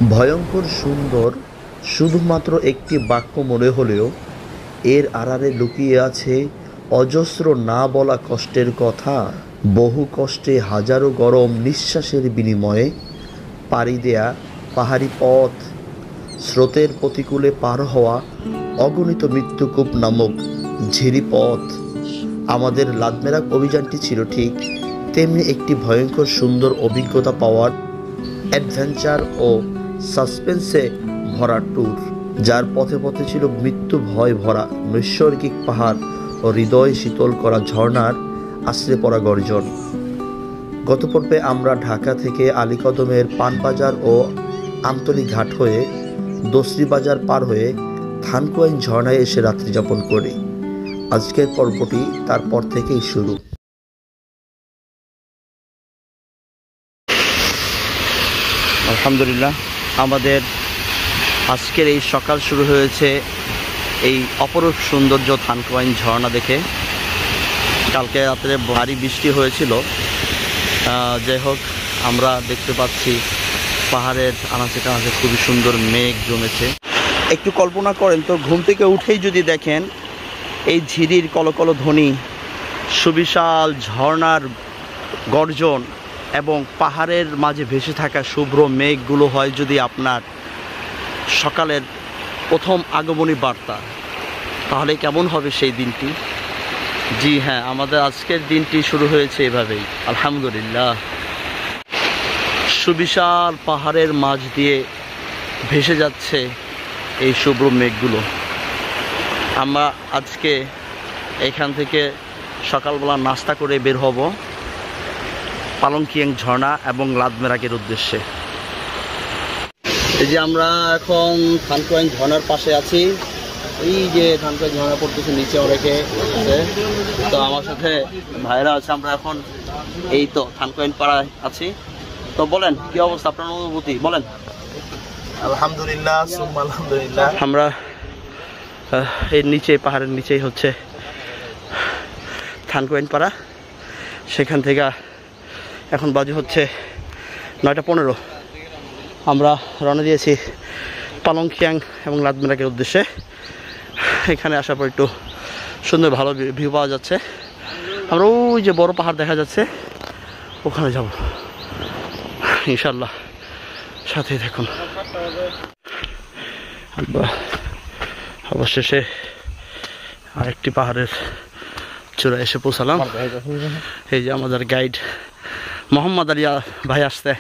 ভয়ঙ্কর সুন্দর শুধুমাত্র একটি বাক্য মনে হলেও এর আড়ালে লুকিয়ে আছে অজস্র না বলা কষ্টের কথা। বহু কষ্টে হাজারো গরম নিঃশ্বাসের বিনিময়ে পাড়ি দেয়া পাহাড়ি পথ, স্রোতের প্রতিকূলে পার হওয়া অগণিত মৃত্যুকূপ নামক ঝিরি পথ। আমাদের লাদমেরাক অভিযানটি ছিল ঠিক তেমনি একটি ভয়ঙ্কর সুন্দর অভিজ্ঞতা পাওয়ার অ্যাডভেঞ্চার ও সাসপেন্সে ভরা ট্যুর, যার পথে পথে ছিল মৃত্যু ভয় ভরা নৈসর্গিক পাহাড় ও হৃদয় শীতল করা ঝর্ণার আশ্রে পড়া গর্জন। গত পর্বে আমরা ঢাকা থেকে আলীকদমের পানবাজার ও আমতলী ঘাট হয়ে দোসরি বাজার পার হয়ে থানকুয়াইন ঝর্ণায় এসে রাত্রি যাপন করি। আজকের পর্বটি তারপর থেকেই শুরু। আলহামদুলিল্লাহ, আমাদের আজকের এই সকাল শুরু হয়েছে এই অপরূপ সৌন্দর্য থানকুয়াইন ঝর্ণা দেখে। কালকে রাত্রে ভারী বৃষ্টি হয়েছিল, যাই হোক আমরা দেখতে পাচ্ছি পাহাড়ের আনাচে কানাচে খুবই সুন্দর মেঘ জমেছে। একটু কল্পনা করেন তো, ঘুম থেকে উঠেই যদি দেখেন এই ঝিরির কলকল ধ্বনি, সুবিশাল ঝর্ণার গর্জন এবং পাহাড়ের মাঝে ভেসে থাকা শুভ্র মেঘগুলো হয় যদি আপনার সকালের প্রথম আগমনী বার্তা, তাহলে কেমন হবে সেই দিনটি। জি হ্যাঁ, আমাদের আজকের দিনটি শুরু হয়েছে এভাবেই। আলহামদুলিল্লাহ, সুবিশাল পাহাড়ের মাঝ দিয়ে ভেসে যাচ্ছে এই শুভ্র মেঘগুলো। আমরা আজকে এখান থেকে সকালবেলা নাস্তা করে বের হব পালংকিয়াং ঝর্ণা এবং লাদমেরাকের উদ্দেশ্যে। এই যে আমরা এখন থানকুয়াইন ঝর্ণার পাশে আছি। এই যে থানকুয়াইন ঝর্ণা পড়তেছে নিচে অনেকে আছে, তো আমার সাথে ভাইরা আছে। আমরা এখন এই তো থানকুয়াইন পাড়ায় আছি। তো বলেন কি অবস্থা, আপনার অনুভূতি বলেন। আলহামদুলিল্লাহ, আলহামদুলিল্লাহ। আমরা এর নিচে, পাহাড়ের নিচেই হচ্ছে থানকুয়াইন পাড়া। সেখান থেকে এখন বাজে হচ্ছে 9:15। আমরা রওনা দিয়েছি পালংকিয়াং এবং লাদমেরাকের উদ্দেশ্যে। এখানে আসার পর একটু সুন্দর ভালো ভিউ পাওয়া যাচ্ছে। আমরা ওই যে বড় পাহাড় দেখা যাচ্ছে, ওখানে যাব ইনশাল্লাহ, সাথে দেখুন। অবশেষে আরেকটি পাহাড়ের চূড়ায় এসে পৌঁছালাম। এই যে আমাদের গাইড মোহাম্মদ আলিয়া ভাই আসছে।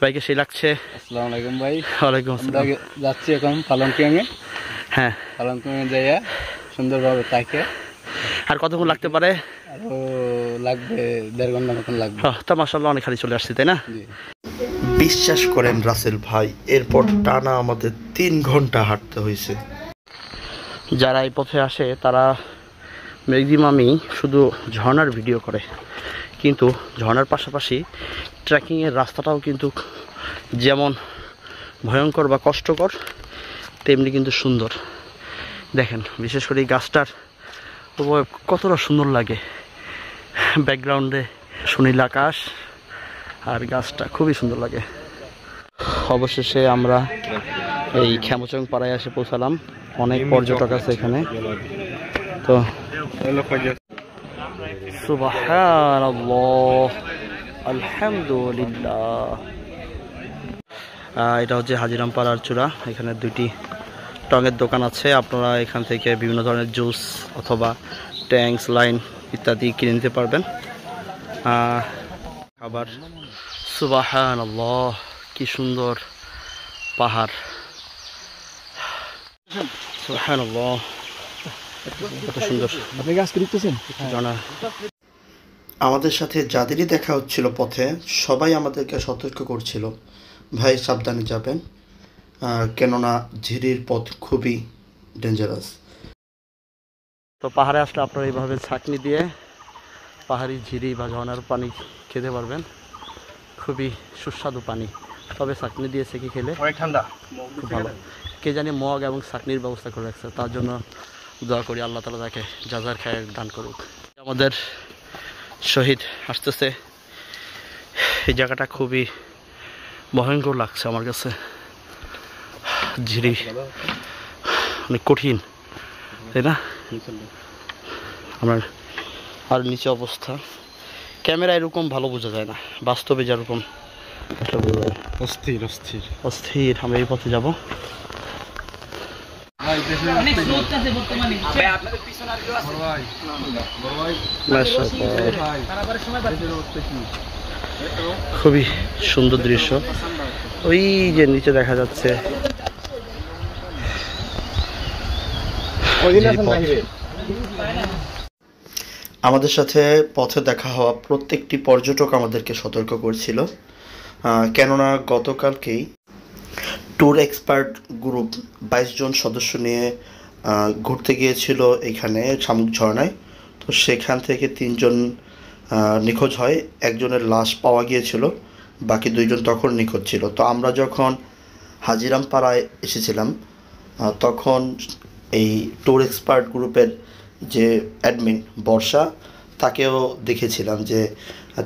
ভাইকে সেই লাগছে। আসসালামু আলাইকুম ভাই। ওয়ালাইকুম আসসালাম। যাচ্ছি এখন পালংকিয়াংয়ে। হ্যাঁ, পালংকিয়াংয়ে যাইয়া সুন্দরভাবে তাকে। আর কতক্ষণ লাগতে পারে? আরো লাগবে 1.5 ঘন্টা মতন লাগবে। তা মাশাআল্লাহ, অনেক খালি চলে আসছে, তাই না? বিশ্বাস করেন রাসেল ভাই, এরপর টানা আমাদের 3 ঘন্টা হাঁটতে হয়েছে। যারা এই পথে আসে তারা ম্যাক্সিমামই শুধু ঝর্ণার ভিডিও করে, কিন্তু ঝর্ণার পাশাপাশি ট্রেকিংয়ের রাস্তাটাও কিন্তু যেমন ভয়ঙ্কর বা কষ্টকর তেমনি কিন্তু সুন্দর। দেখেন, বিশেষ করে এই গাছটার কতটা সুন্দর লাগে। ব্যাকগ্রাউন্ডে সুনীল আকাশ আর গাছটা খুবই সুন্দর লাগে। অবশেষে আমরা এই খ্যামচং পাড়ায় এসে পৌঁছালাম। অনেক পর্যটক আছে এখানে। তো সুবহানাল্লাহ, আলহামদুলিল্লাহ। এটা হচ্ছে হাজিরাম পাড়ার চূড়া। এখানে 2টি টঙের দোকান আছে। আপনারা এখান থেকে বিভিন্ন ধরনের জুস অথবা ট্যাঙ্কস, লাইন ইত্যাদি কিনে নিতে পারবেন। আবার সুবহানাল্লাহ, কি সুন্দর পাহাড়। সুবহানাল্লাহ, কত সুন্দর। আপনি গাছ দেখতেছেন? জানা আমাদের সাথে যাদেরই দেখা হচ্ছিল পথে সবাই আমাদেরকে সতর্ক করছিল, ভাই সাবধানে যাবেন, কেননা ঝিরির পথ খুবই ডেঞ্জারাস। তো পাহাড়ে আসলে আপনারা এইভাবে ছাঁকনি দিয়ে পাহাড়ি ঝিরি বা ঝর্ণার পানি খেতে পারবেন। খুবই সুস্বাদু পানি, তবে ছাঁকনি দিয়ে সেকে খেলে অনেক ঠান্ডা, খুব ভালো। কে জানি মগ এবং ছাঁকনির ব্যবস্থা করে রাখছে, তার জন্য দোয়া করি আল্লাহ তাআলা তাকে যাজার খায়ের দান করুক। আমাদের শহীদ আসতেছে। এই জায়গাটা খুবই ভয়ঙ্কর লাগছে আমার কাছে। ঝিরি অনেক কঠিন, তাই না? আমার আর নিচে অবস্থা, ক্যামেরা এরকম ভালো বোঝা যায় না, বাস্তবে যেরকম অস্থির অস্থির অস্থির। আমরা এই পথে যাব। খুবই সুন্দর দৃশ্য। ওই যে নিচে দেখা যাচ্ছে আমাদের সাথে পথে দেখা হওয়া প্রত্যেকটি পর্যটক আমাদেরকে সতর্ক করছিল, কেননা গতকালকেই ট্যুর এক্সপার্ট গ্রুপ 22 জন সদস্য নিয়ে ঘুরতে গিয়েছিল এখানে শামুক ঝর্ণায়। তো সেখান থেকে 3 জন নিখোঁজ হয়, একজনের লাশ পাওয়া গিয়েছিল, বাকি 2 জন তখন নিখোঁজ ছিল। তো আমরা যখন হাজিরাম পাড়ায় এসেছিলাম তখন এই ট্যুর এক্সপার্ট গ্রুপের যে অ্যাডমিন বর্ষা, তাকেও দেখেছিলাম যে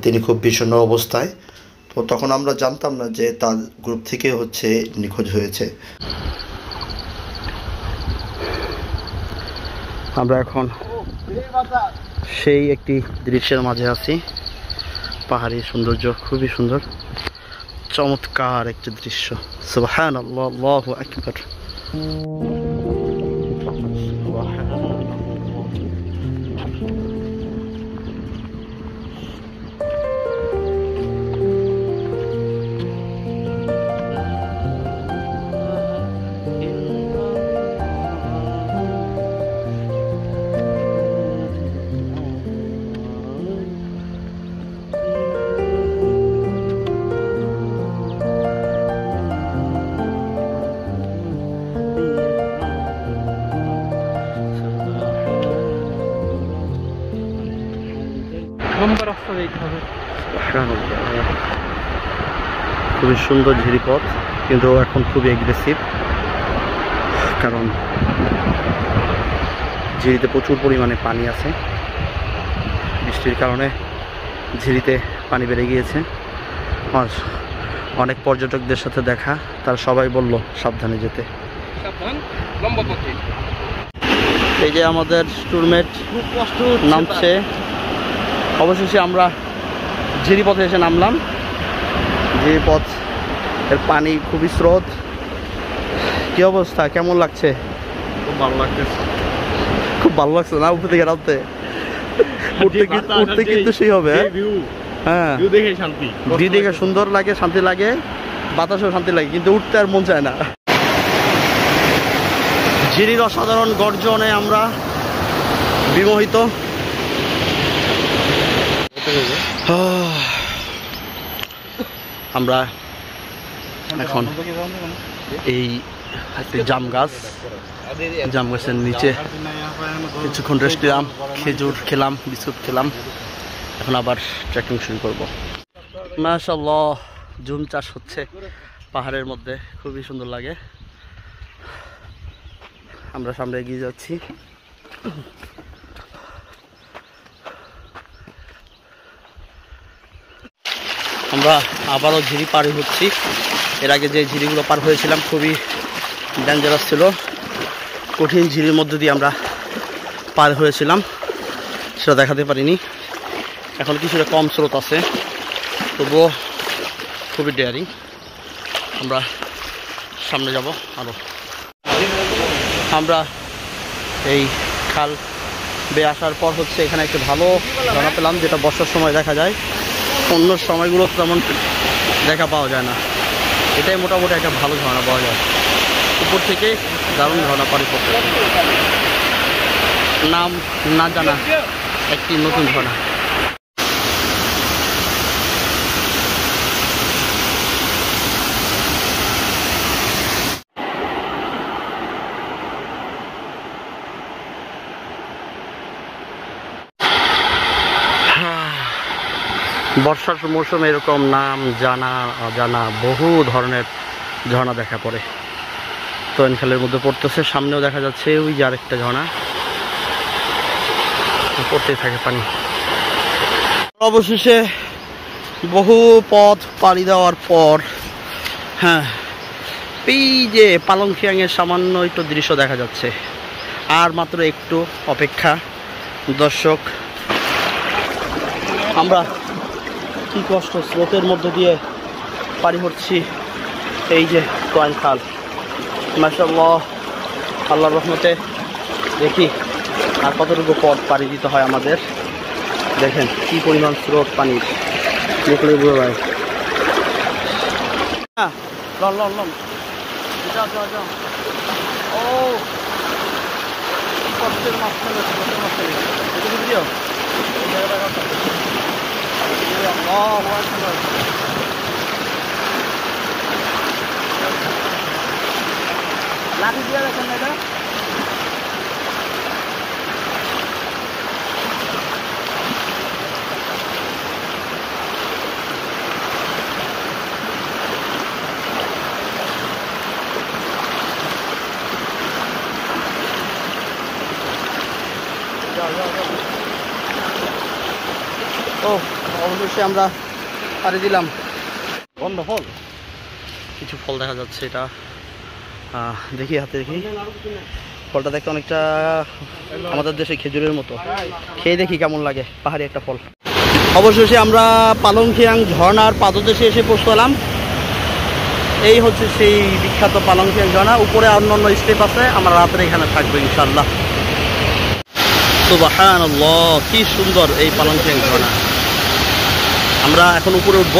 তিনি খুব বিষণ্ণ অবস্থায়। তো তখন আমরা জানতাম না যে তার গ্রুপ থেকে হচ্ছে নিখোঁজ হয়েছে। আমরা এখন সেই একটি দৃশ্যের মাঝে আছি। পাহাড়ি সৌন্দর্য খুবই সুন্দর, চমৎকার একটি দৃশ্য। সুবহানাল্লাহ, আল্লাহু আকবার। খুবই সুন্দর ঝিরিপথ, কিন্তু এখন খুবই এগ্রেসিভ, কারণ ঝিরিতে প্রচুর পরিমাণে পানি আছে। বৃষ্টির কারণে ঝিরিতে পানি বেড়ে গিয়েছে। আর অনেক পর্যটকদের সাথে দেখা, তারা সবাই বলল সাবধানে যেতে। এই যে আমাদের ট্যুরমেট নামছে। অবশেষে আমরা ঝিরিপথে এসে নামলাম। ঝিরিপথ এর পানি খুবই স্রোত। কি অবস্থা, কেমন লাগছে? খুব ভালো লাগতেছে। খুব ভালো লাগছে না? উপর থেকে নামতে উঠতে কিন্তু সেই হবে। হ্যাঁ, ভিউ দেখে সুন্দর লাগে, শান্তি লাগে, বাতাসও শান্তি লাগে, কিন্তু উঠতে আর মন চায় না। ঝিরির অসাধারণ গর্জনে আমরা বিমোহিত। আমরা এখন এই জাম গাছের নিচে কিছুক্ষণ রেস্ট নিলাম, খেজুর খেলাম, বিস্কুট খেলাম। এখন আবার ট্রেকিং শুরু করব। মাশাআল্লাহ, জুম চাষ হচ্ছে পাহাড়ের মধ্যে, খুবই সুন্দর লাগে। আমরা সামনে এগিয়ে যাচ্ছি। আমরা আবারও ঝিরি পার হচ্ছি। এর আগে যে ঝিরিগুলো পার হয়েছিলাম খুবই ডেঞ্জারাস ছিল, কঠিন ঝিরির মধ্যে দিয়ে আমরা পার হয়েছিলাম, সেটা দেখাতে পারিনি। এখন কিছুটা কম স্রোত আছে, তবুও খুবই ডেয়ারিং। আমরা সামনে যাব আরও। আমরা এই খাল বেয়ে আসার পর হচ্ছে এখানে একটা ভালো ঝর্ণা পেলাম, যেটা বর্ষার সময় দেখা যায়, অন্য সময়গুলো তেমন দেখা পাওয়া যায় না। এটাই মোটামুটি একটা ভালো ঝর্ণা পাওয়া যায়। উপর থেকে দারুণ ঝর্ণা পানি পড়তে, নাম না জানা একটি নতুন ঝর্ণা। বর্ষার মৌসুমে এরকম নাম জানা অজানা বহু ধরনের ঝর্ণা দেখা পড়ে। তো খালের মধ্যে পড়তেছে, সামনেও দেখা যাচ্ছে ওই যে আরেকটা ঝর্ণা, পড়তেই থাকে পানি। অবশেষে বহু পথ পাড়ি দেওয়ার পর হ্যাঁ, এই যে পালংখিয়াংয়ের সামান্য একটু দৃশ্য দেখা যাচ্ছে। আর মাত্র একটু অপেক্ষা দর্শক। আমরা কি কষ্ট স্রোতের মধ্যে দিয়ে পাড়ি হচ্ছি এই যে কয়েন খাল। মাশাআল্লাহ, আল্লাহর রহমতে দেখি আর কতটুকু পথ পাড়ি দিতে হয় আমাদের। দেখেন কি পরিমাণ স্রোত পানির, দেখলে বুঝে যায়। হ্যাঁ, লন লন লন, যাও যাও যাও। ও কি কষ্টের মাঝখানে, কষ্টের মাঝখানে এটা বুঝিও এই জায়গাটা কথা। লাঠি দিয়ে দেখেন না এটা। ও অবশেষে আমরা পাড়ি দিলাম। বন্ধ ফল, কিছু ফল দেখা যাচ্ছে। এটা দেখি হাতে দেখি, ফলটা দেখতে অনেকটা আমাদের দেশে খেজুরের মতো। খেয়ে দেখি কেমন লাগে, পাহাড়ি একটা ফল। অবশেষে আমরা পালংখিয়াং ঝর্ণার পাদদেশে এসে পৌঁছলাম। এই হচ্ছে সেই বিখ্যাত পালংখিয়াং ঝর্ণা। উপরে অন্যান্য স্টেপ আছে, আমরা রাত্রে এখানে থাকবো ইনশাল্লাহ। সুবহানাল্লাহ, কি সুন্দর এই পালংখিয়াং ঝর্ণা। আমরা এখন উপরে উঠব।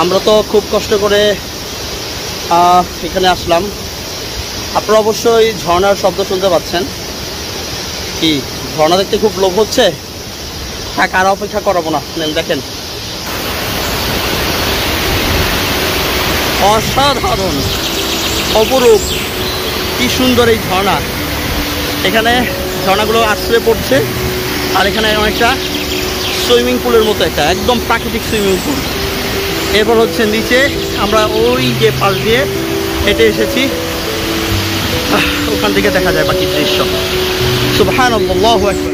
আমরা তো খুব কষ্ট করে এখানে আসলাম। আপনারা অবশ্যই ঝর্ণার শব্দ শুনতে পাচ্ছেন। কি ঝর্ণা দেখতে খুব লোভ হচ্ছে। থাক, আর অপেক্ষা করাবো না, দেখেন অসাধারণ অপরূপ, কি সুন্দর এই ঝর্ণা। এখানে ঝর্ণাগুলো আছড়ে পড়ছে, আর এখানে অনেকটা সুইমিং পুলের মতো, একটা একদম প্রাকৃতিক সুইমিং পুল। এরপর হচ্ছে নিচে আমরা ওই যে পাশ দিয়ে হেঁটে এসেছি, ওখান থেকে দেখা যায় বাকি দৃশ্য। সুবহানাল্লাহ, আল্লাহু আকবার।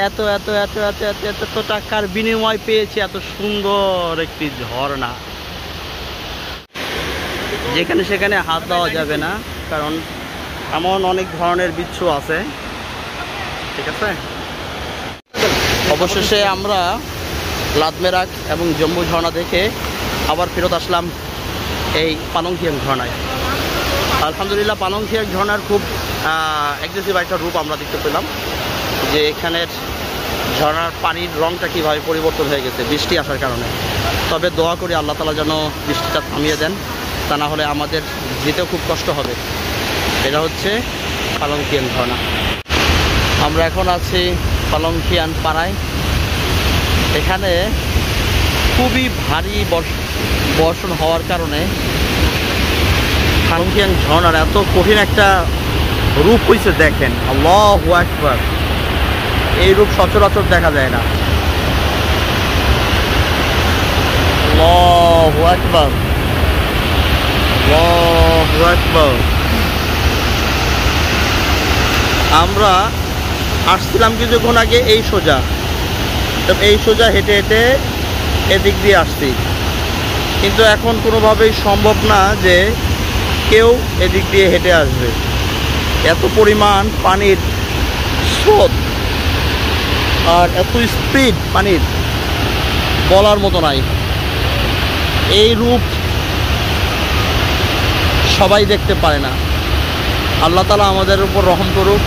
এত এত এত এত এত এত এত টাকার বিনিময় পেয়েছি এত সুন্দর একটি ঝর্ণা। যেখানে সেখানে হাত দেওয়া যাবে না, কারণ এমন অনেক ধরনের বিচ্ছু আছে। ঠিক আছে, অবশেষে আমরা লাদমেরাক এবং জম্মু ঝর্ণা দেখে আবার ফেরত আসলাম এই পালংখিয়াং ঝর্ণায়। আলহামদুলিল্লাহ, পালংখিয়াং ঝর্ণার খুব অ্যাগ্রেসিভ একটা রূপ আমরা দেখতে পেলাম, যে এখানের ঝর্ণার পানির রঙটা কীভাবে পরিবর্তন হয়ে গেছে বৃষ্টি আসার কারণে। তবে দোয়া করি আল্লাহ তাআলা যেন বৃষ্টিটা থামিয়ে দেন, তা না হলে আমাদের যেতেও খুব কষ্ট হবে। এটা হচ্ছে পালংখিয়াং ঝর্ণা। আমরা এখন আছি পালংখিয়াং পাড়ায়। এখানে খুবই ভারী বর্ষণ হওয়ার কারণে পালংখিয়াং ঝর্ণার এত কঠিন একটা রূপ হয়েছে। দেখেন, আল্লাহু আকবার, এই রূপ সচরাচর দেখা যায় না। আল্লাহু আকবার, আল্লাহু আকবার। আমরা আসছিলাম কিছুক্ষণ আগে এই সোজা হেঁটে হেঁটে এদিক দিয়ে আসছি, কিন্তু এখন কোনোভাবেই সম্ভব না যে কেউ এদিক দিয়ে হেঁটে আসবে। এত পরিমাণ পানির স্রোত আর এত স্পিড পানির, বলার মতো নাই। এই রূপ সবাই দেখতে পারে না। আল্লাহ তাআলা আমাদের উপর রহম করুক।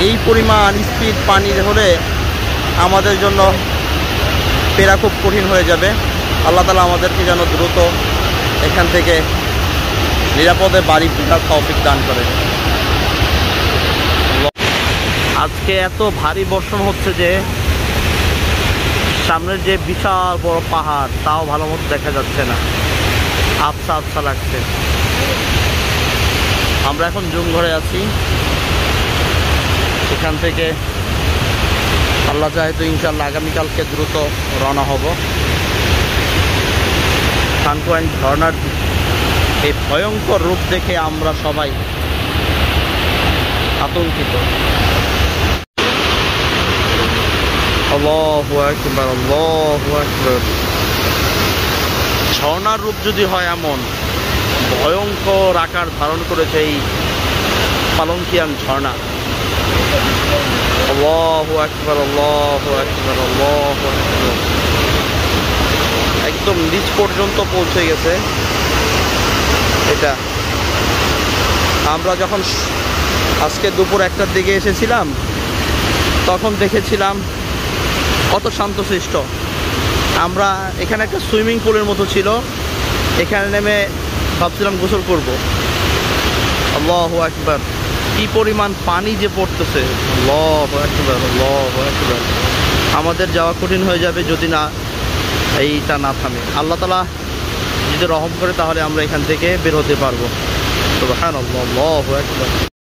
এই পরিমাণ স্পিড পানি হলে আমাদের জন্য ফেরা খুব কঠিন হয়ে যাবে। আল্লাহ তাআলা আমাদেরকে যেন দ্রুত এখান থেকে নিরাপদে বাড়ি ফেরার তৌফিক দান করে। আজকে এত ভারী বর্ষণ হচ্ছে যে সামনের যে বিশাল বড় পাহাড় তাও ভালো মতো দেখা যাচ্ছে না। আবসা আবসা লাগছে। আমরা এখন জুমঘরে আছি, এখান থেকে আল্লাহ চাহে তো ইনশাল্লাহ আগামীকালকে দ্রুত রওনা হব। সানকোয়েন ঝর্ণার এই ভয়ঙ্কর রূপ দেখে আমরা সবাই আতঙ্কিত। আল্লাহু আকবার, আল্লাহু আকবার। ঝর্ণার রূপ যদি হয় এমন, ভয়ঙ্কর আকার ধারণ করেছে এই পালংখিয়াং ঝর্ণা। আল্লাহু আকবার, আল্লাহু আকবার, আল্লাহু আকবার। একদম নিচ পর্যন্ত পৌঁছে গেছে এটা। আমরা যখন আজকে দুপুর 1টার দিকে এসেছিলাম তখন দেখেছিলাম কত শান্তশিষ্ট। আমরা এখানে একটা সুইমিং পুলের মতো ছিল, এখানে নেমে ভাবছিলাম গোসল করব। আল্লাহু আকবার, কি পরিমাণ পানি যে পড়তেছে। আল্লাহু আকবার, আল্লাহু আকবার। আমাদের যাওয়া কঠিন হয়ে যাবে যদি না এইটা না থামে। আল্লাহ তাআলা যদি রহম করে তাহলে আমরা এখান থেকে বের হতে পারবো। সুবহানাল্লাহ, আল্লাহু আকবার।